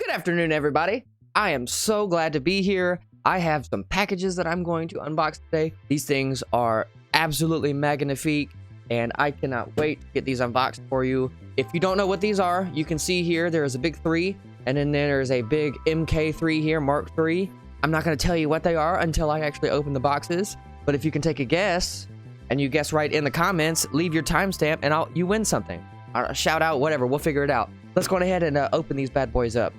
Good afternoon, everybody. I am so glad to be here. I have some packages that I'm going to unbox today. These things are absolutely magnifique, and I cannot wait to get these unboxed for you. If you don't know what these are, you can see here there is a big 3, and then there's a big MK3 here, Mark III. I'm not going to tell you what they are until I actually open the boxes, but if you can take a guess, and you guess right in the comments, leave your timestamp, and you win something. Shout out, whatever, we'll figure it out. Let's go ahead and open these bad boys up.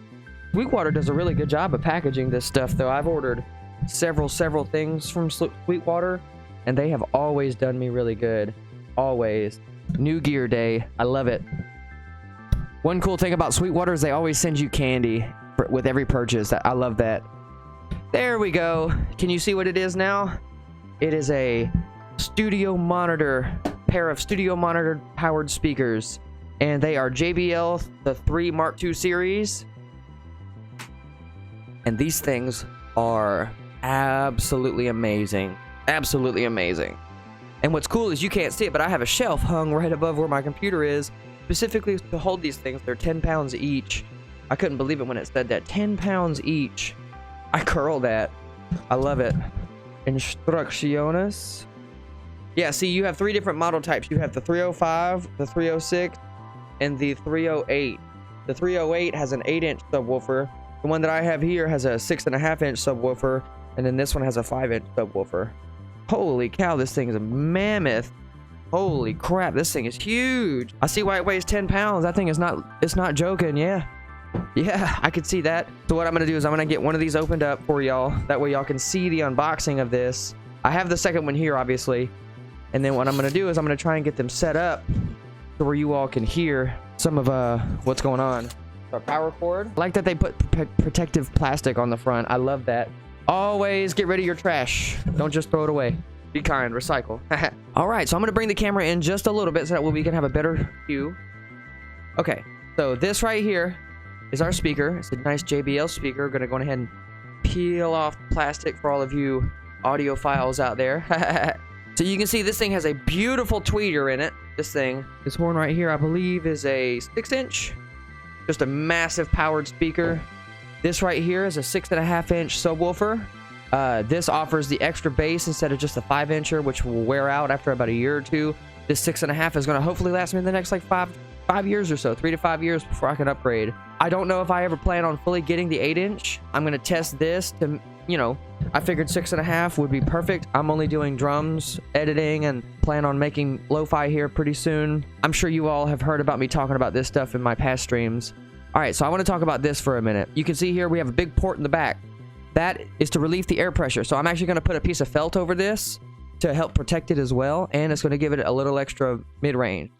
Sweetwater does a really good job of packaging this stuff, though. I've ordered several things from Sweetwater, and they have always done me really good. Always. New Gear Day. I love it. One cool thing about Sweetwater is they always send you candy with every purchase. I love that. There we go. Can you see what it is now? It is a studio monitor, pair of studio monitor powered speakers, and they are JBL the 3 Mark II series. And these things are absolutely amazing. Absolutely amazing. And what's cool is you can't see it, but I have a shelf hung right above where my computer is, specifically to hold these things. They're 10 pounds each. I couldn't believe it when it said that. 10 pounds each. I curl that. I love it. Instrucciones. Yeah, see, you have 3 different model types. You have the 305, the 306, and the 308. The 308 has an 8-inch subwoofer. The one that I have here has a 6.5-inch subwoofer, and then this one has a 5-inch subwoofer. Holy cow, this thing is a mammoth. Holy crap, this thing is huge. I see why it weighs 10 pounds. That thing is it's not joking. Yeah, I could see that. So what I'm gonna do is I'm gonna get one of these opened up for y'all. That way y'all can see the unboxing of this. I have the second one here, obviously. And then what I'm gonna do is I'm gonna try and get them set up so where you all can hear some of what's going on. Our power cord. I like that they put protective plastic on the front. I love that. Always get rid of your trash. Don't just throw it away. Be kind. Recycle. All right, so I'm going to bring the camera in just a little bit so that we can have a better view. Okay, so this right here is our speaker. It's a nice JBL speaker. We're going to go ahead and peel off plastic for all of you audiophiles out there. So you can see this thing has a beautiful tweeter in it. This horn right here, I believe, is a 6-inch. Just a massive powered speaker. This right here is a 6.5-inch subwoofer. This offers the extra bass instead of just a 5-incher, which will wear out after about a year or two. This 6.5 is going to hopefully last me the next like 5 years or so, 3 to 5 years before I can upgrade. I don't know if I ever plan on fully getting the 8-inch. I'm going to test this to, I figured 6.5 would be perfect. I'm only doing drums, editing, and plan on making lo-fi here pretty soon. I'm sure you all have heard about me talking about this stuff in my past streams. All right, so I want to talk about this for a minute. You can see here we have a big port in the back. That is to relieve the air pressure. So I'm actually going to put a piece of felt over this to help protect it as well, and it's going to give it a little extra mid-range.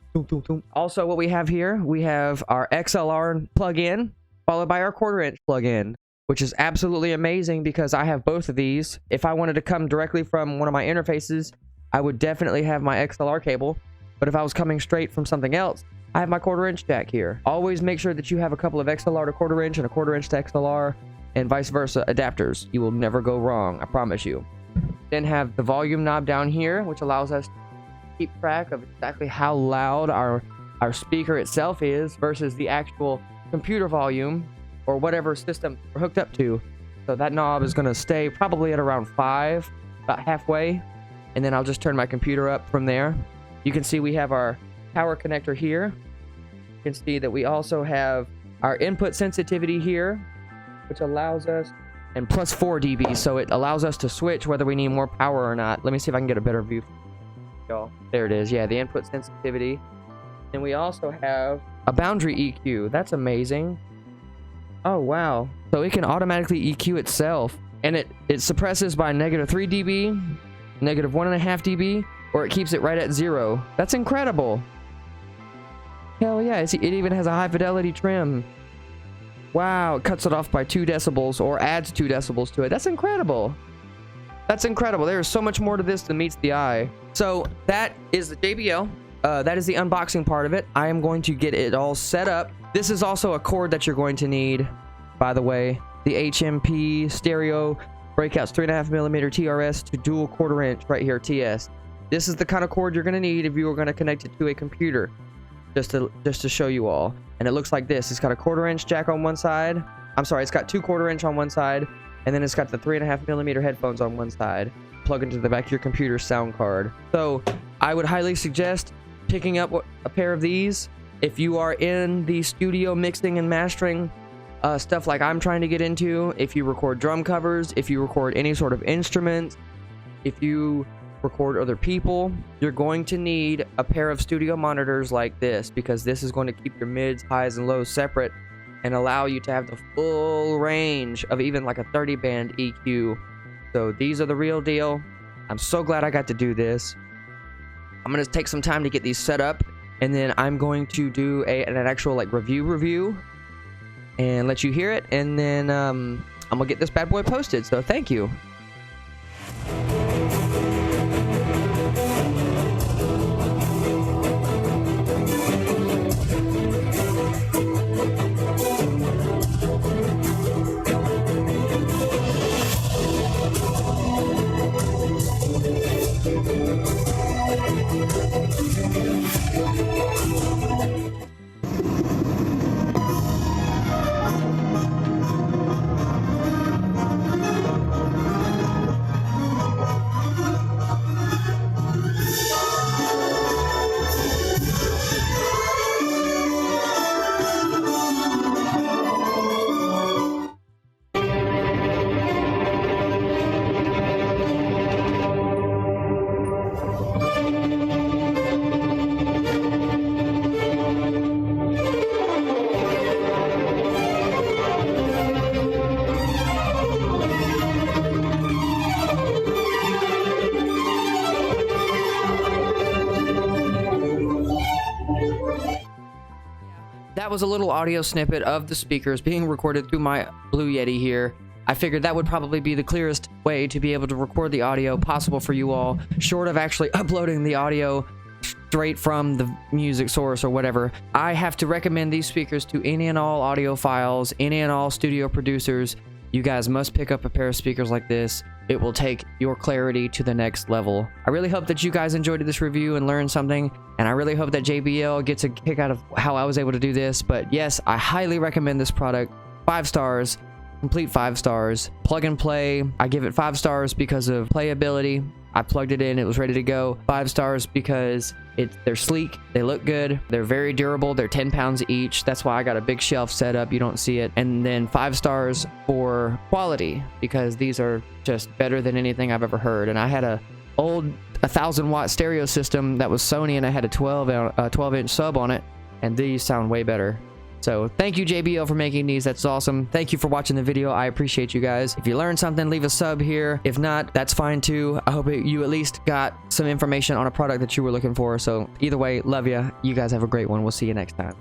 Also, what we have here, we have our XLR plug-in, followed by our 1/4-inch plug-in, which is absolutely amazing because I have both of these. If I wanted to come directly from one of my interfaces, I would definitely have my XLR cable. But if I was coming straight from something else, I have my 1/4-inch jack here. Always make sure that you have a couple of XLR to 1/4-inch and a 1/4-inch to XLR and vice versa adapters. You will never go wrong, I promise you. Then have the volume knob down here, which allows us to keep track of exactly how loud our speaker itself is versus the actual computer volume or whatever system we're hooked up to. So that knob is going to stay probably at around 5, about halfway, and then I'll just turn my computer up from there. You can see we have our power connector here. You can see that we also have our input sensitivity here, which allows us, and plus 4 dB, so it allows us to switch whether we need more power or not. Let me see if I can get a better view. There it is. Yeah, the input sensitivity. And we also have a boundary EQ. That's amazing. Oh, wow. So it can automatically EQ itself, and it suppresses by -3 dB, -1.5 dB, or it keeps it right at 0. That's incredible. Hell yeah, it even has a high fidelity trim. Wow, it cuts it off by 2 decibels or adds 2 decibels to it. That's incredible. That's incredible. There is so much more to this than meets the eye. So that is the JBL. That is the unboxing part of it. I am going to get it all set up. This is also a cord that you're going to need, by the way. The HMP stereo breakouts 3.5mm TRS to dual 1/4-inch right here, TS. This is the kind of cord you're going to need if you are going to connect it to a computer. Just to show you all. And it looks like this. It's got a 1/4-inch jack on one side. I'm sorry, it's got 2 1/4 inch on one side, and then it's got the 3.5mm headphones on one side. Plug into the back of your computer sound card. So I would highly suggest picking up a pair of these if you are in the studio mixing and mastering stuff like I'm trying to get into. If you record drum covers, if you record any sort of instruments, if you record other people, you're going to need a pair of studio monitors like this, because this is going to keep your mids, highs, and lows separate and allow you to have the full range of even like a 30 band EQ. So these are the real deal. I'm so glad I got to do this. I'm going to take some time to get these set up, and then I'm going to do an actual like review and let you hear it, and then I'm gonna get this bad boy posted. So thank you. That was a little audio snippet of the speakers being recorded through my Blue Yeti here. I figured that would probably be the clearest way to be able to record the audio possible for you all, short of actually uploading the audio straight from the music source or whatever. I have to recommend these speakers to any and all audiophiles, any and all studio producers. You guys must pick up a pair of speakers like this. It will take your clarity to the next level. I really hope that you guys enjoyed this review and learned something, and I really hope that JBL gets a kick out of how I was able to do this. But yes, I highly recommend this product. 5 stars, complete 5 stars. Plug and play. I give it 5 stars because of playability. I plugged it in, it was ready to go. 5 stars because they're sleek, they look good, they're very durable, they're 10 pounds each. That's why I got a big shelf set up, you don't see it. And then 5 stars for quality, because these are just better than anything I've ever heard. And I had a old 1,000-watt stereo system that was Sony, and I had a 12-inch sub on it, and these sound way better. So thank you, JBL, for making these. That's awesome. Thank you for watching the video. I appreciate you guys. If you learned something, leave a sub here. If not, that's fine too. I hope you at least got some information on a product that you were looking for. So either way, love ya. You guys have a great one. We'll see you next time.